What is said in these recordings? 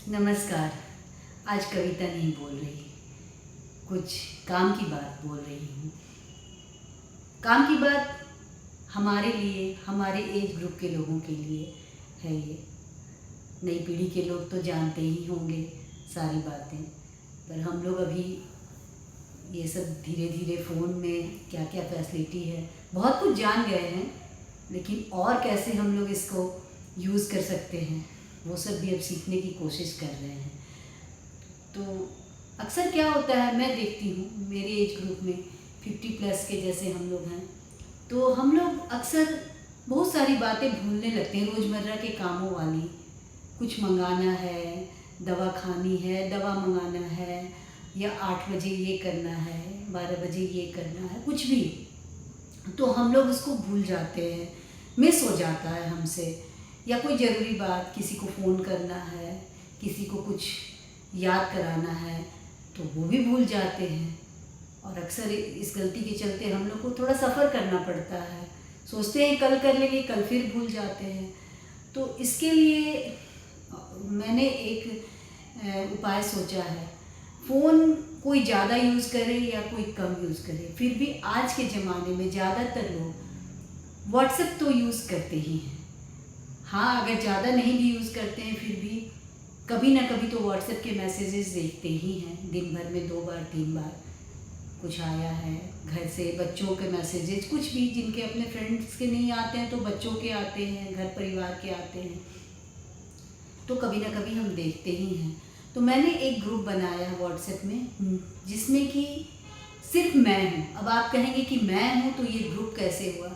नमस्कार। आज कविता नहीं बोल रही, कुछ काम की बात बोल रही हूँ। काम की बात हमारे लिए, हमारे एज ग्रुप के लोगों के लिए है ये। नई पीढ़ी के लोग तो जानते ही होंगे सारी बातें, पर हम लोग अभी ये सब धीरे धीरे फ़ोन में क्या क्या फैसिलिटी है बहुत कुछ जान गए हैं, लेकिन और कैसे हम लोग इसको यूज़ कर सकते हैं वो सब भी अब सीखने की कोशिश कर रहे हैं। तो अक्सर क्या होता है, मैं देखती हूँ मेरे एज ग्रुप में 50+ के जैसे हम लोग हैं, तो हम लोग अक्सर बहुत सारी बातें भूलने लगते हैं रोज़मर्रा के कामों वाली। कुछ मंगाना है, दवा खानी है, दवा मंगाना है, या 8 बजे ये करना है, 12 बजे ये करना है, कुछ भी, तो हम लोग उसको भूल जाते हैं, मिस हो जाता है हमसे। या कोई ज़रूरी बात, किसी को फ़ोन करना है, किसी को कुछ याद कराना है, तो वो भी भूल जाते हैं। और अक्सर इस गलती के चलते हम लोग को थोड़ा सफ़र करना पड़ता है। सोचते हैं कल कर लेंगे, कल फिर भूल जाते हैं। तो इसके लिए मैंने एक उपाय सोचा है। फ़ोन कोई ज़्यादा यूज़ करे या कोई कम यूज़ करे, फिर भी आज के ज़माने में ज़्यादातर लोग व्हाट्सएप तो यूज़ करते ही हैं। हाँ, अगर ज़्यादा नहीं भी यूज़ करते हैं, फिर भी कभी ना कभी तो व्हाट्सएप के मैसेजेस देखते ही हैं। दिन भर में 2 बार 3 बार कुछ आया है, घर से बच्चों के मैसेजेस, कुछ भी जिनके अपने फ्रेंड्स के नहीं आते हैं तो बच्चों के आते हैं, घर परिवार के आते हैं, तो कभी ना कभी हम देखते ही हैं। तो मैंने एक ग्रुप बनाया है व्हाट्सएप में, जिसमें कि सिर्फ मैं हूँ। अब आप कहेंगे कि मैं हूँ तो ये ग्रुप कैसे हुआ?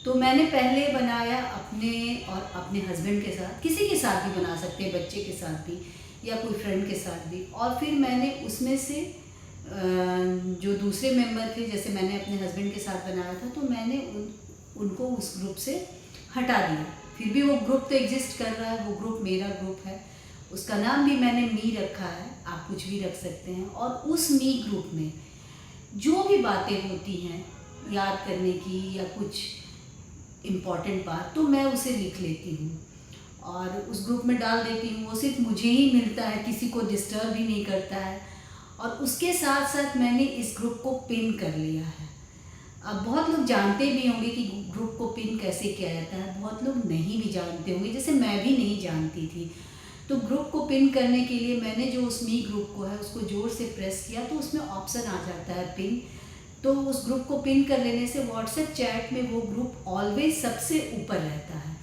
तो मैंने पहले बनाया अपने और अपने हस्बैंड के साथ, किसी के साथ भी बना सकते हैं, बच्चे के साथ भी या कोई फ्रेंड के साथ भी। और फिर मैंने उसमें से जो दूसरे मेंबर थे, जैसे मैंने अपने हस्बैंड के साथ बनाया था, तो मैंने उनको उस ग्रुप से हटा दिया। फिर भी वो ग्रुप तो एग्जिस्ट कर रहा है, वो ग्रुप मेरा ग्रुप है, उसका नाम भी मैंने मी रखा है, आप कुछ भी रख सकते हैं। और उस मी ग्रुप में जो भी बातें होती हैं याद करने की या कुछ इम्पॉर्टेंट बात, तो मैं उसे लिख लेती हूँ और उस ग्रुप में डाल देती हूँ। वो सिर्फ मुझे ही मिलता है, किसी को डिस्टर्ब भी नहीं करता है। और उसके साथ साथ मैंने इस ग्रुप को पिन कर लिया है। अब बहुत लोग जानते भी होंगे कि ग्रुप को पिन कैसे किया जाता है, बहुत लोग नहीं भी जानते होंगे, जैसे मैं भी नहीं जानती थी। तो ग्रुप को पिन करने के लिए मैंने जो उस मी ग्रुप को है उसको ज़ोर से प्रेस किया, तो उसमें ऑप्शन आ जाता है पिन। तो उस ग्रुप को पिन कर लेने से व्हाट्सएप चैट में वो ग्रुप ऑलवेज सबसे ऊपर रहता है।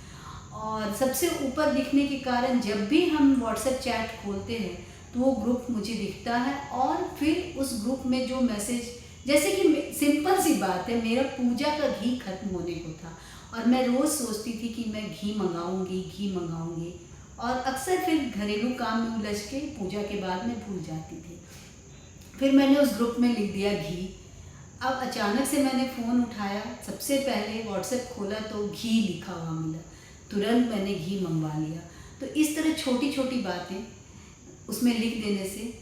और सबसे ऊपर दिखने के कारण जब भी हम व्हाट्सएप चैट खोलते हैं तो वो ग्रुप मुझे दिखता है। और फिर उस ग्रुप में जो मैसेज, जैसे कि सिंपल सी बात है, मेरा पूजा का घी खत्म होने को था और मैं रोज़ सोचती थी कि मैं घी मंगाऊंगी, और अक्सर फिर घरेलू काम में उलझ के पूजा के बाद में भूल जाती थी। फिर मैंने उस ग्रुप में लिख दिया घी। अब अचानक से मैंने फ़ोन उठाया, सबसे पहले व्हाट्सएप खोला तो घी लिखा हुआ मिला, तुरंत मैंने घी मंगवा लिया। तो इस तरह छोटी छोटी बातें उसमें लिख देने से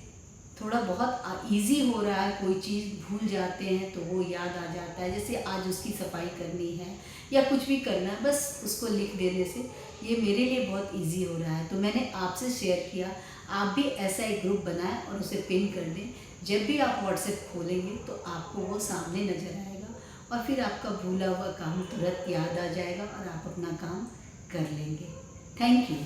थोड़ा बहुत ईजी हो रहा है। कोई चीज़ भूल जाते हैं तो वो याद आ जाता है, जैसे आज उसकी सफाई करनी है या कुछ भी करना है, बस उसको लिख देने से ये मेरे लिए बहुत ईजी हो रहा है। तो मैंने आपसे शेयर किया, आप भी ऐसा एक ग्रुप बनाएं और उसे पिन कर दें। जब भी आप व्हाट्सएप खोलेंगे तो आपको वो सामने नज़र आएगा और फिर आपका भूला हुआ काम तुरंत याद आ जाएगा और आप अपना काम कर लेंगे। Thank you.